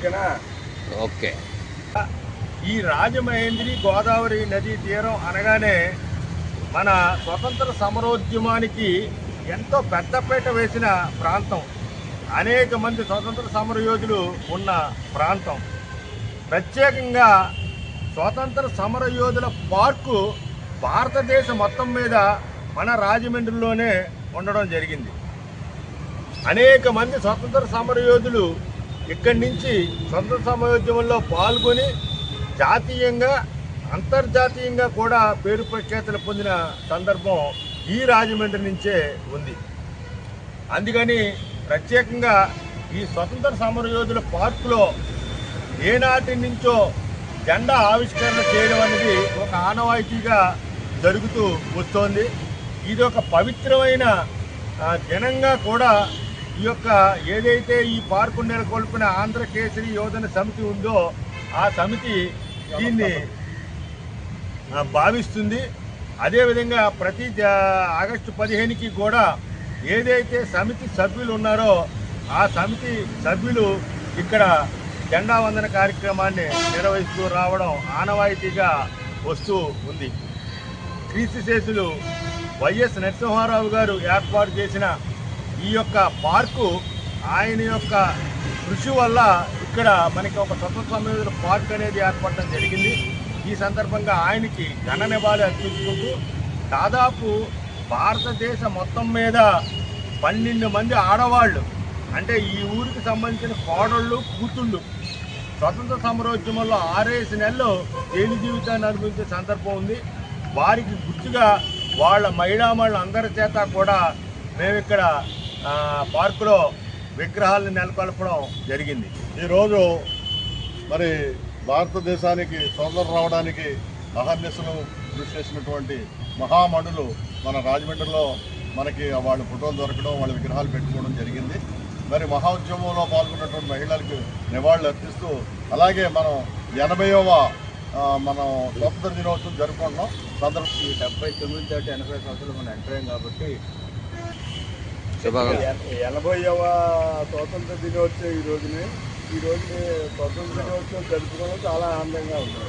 ఓకేనా? ఓకే. ఈ రాజమహేంద్రి గోదావరి నదీ తీరం అనగానే మన స్వతంత్ర సమరోద్యమానికి ఎంతో పెద్దపీట వేసిన ప్రాంతం, అనేక మంది స్వతంత్ర సమరయోధులు ఉన్న ప్రాంతం. ప్రత్యేకంగా స్వతంత్ర సమరయోధుల పార్కు భారతదేశం మొత్తం మీద మన రాజమండ్రిలోనే ఉండడం జరిగింది. అనేక మంది స్వతంత్ర సమరయోధులు ఇక్కడి నుంచి స్వతంత్ర సమరోద్యమంలో పాల్గొని జాతీయంగా అంతర్జాతీయంగా కూడా పేరు ప్రఖ్యాతులు పొందిన సందర్భం ఈ రాజమండ్రి నుంచే ఉంది. అందుకని ప్రత్యేకంగా ఈ స్వతంత్ర సమరయోధుల పార్కులో ఏనాటి నుంచో జెండా ఆవిష్కరణ చేయడం అనేది ఒక ఆనవాయితీగా జరుగుతూ వస్తోంది. ఇది ఒక పవిత్రమైన దినంగా కూడా ఈ యొక్క ఏదైతే ఈ పార్కు నెలకొల్పిన ఆంధ్ర కేసరి యోధన సమితి ఉందో ఆ సమితి దీన్ని భావిస్తుంది. అదేవిధంగా ప్రతి ఆగస్టు 15కి కూడా ఏదైతే సమితి సభ్యులు ఉన్నారో ఆ సమితి సభ్యులు ఇక్కడ జెండా వందన కార్యక్రమాన్ని నిర్వహిస్తూ రావడం ఆనవాయితీగా వస్తూ ఉంది. క్రీస్తుశేషులు వైఎస్ నరసింహారావు గారు ఏర్పాటు చేసిన ఈ యొక్క పార్కు ఆయన యొక్క కృషి వల్ల ఇక్కడ మనకి ఒక స్వతంత్ర సమరయోధుల పార్క్ అనేది ఏర్పడడం జరిగింది. ఈ సందర్భంగా ఆయనకి ఘన నివాళి అర్పించుకుంటూ దాదాపు భారతదేశం మొత్తం మీద 12 మంది ఆడవాళ్ళు, అంటే ఈ ఊరికి సంబంధించిన కోడళ్ళు కూతుళ్ళు స్వతంత్ర సమరోద్యమంలో 6 నెలలు జైలు జీవితాన్ని అనుభవించే సందర్భం ఉంది. వారికి గుర్తుగా వాళ్ళ మహిళామణులు అందరి చేత కూడా మేము ఇక్కడ పార్కులో విగ్రహాలను నెలకొల్పడం జరిగింది. ఈరోజు మరి భారతదేశానికి స్వతంత్రం రావడానికి అహర్నిశలు కృషి చేసినటువంటి మహామణులు మన రాజమండ్రిలో మనకి వాళ్ళ ఫోటోలు దొరకడం, వాళ్ళ విగ్రహాలు పెట్టుకోవడం జరిగింది. మరి మహా ఉద్యమంలో పాల్గొన్నటువంటి మహిళలకు నివాళులు అర్పిస్తూ అలాగే మనం 80వ మనం స్వతంత్ర దినోత్సవం జరుపుకుంటున్నాం. 79 తోటి 80 సంవత్సరాలు మనం ఎంటర్ అయ్యాం కాబట్టి 80వ స్వాతంత్ర దినోత్సవం ఈ రోజుని స్వతంత్ర దినోత్సవం జరుపుకోవడం చాలా ఆనందంగా ఉంది.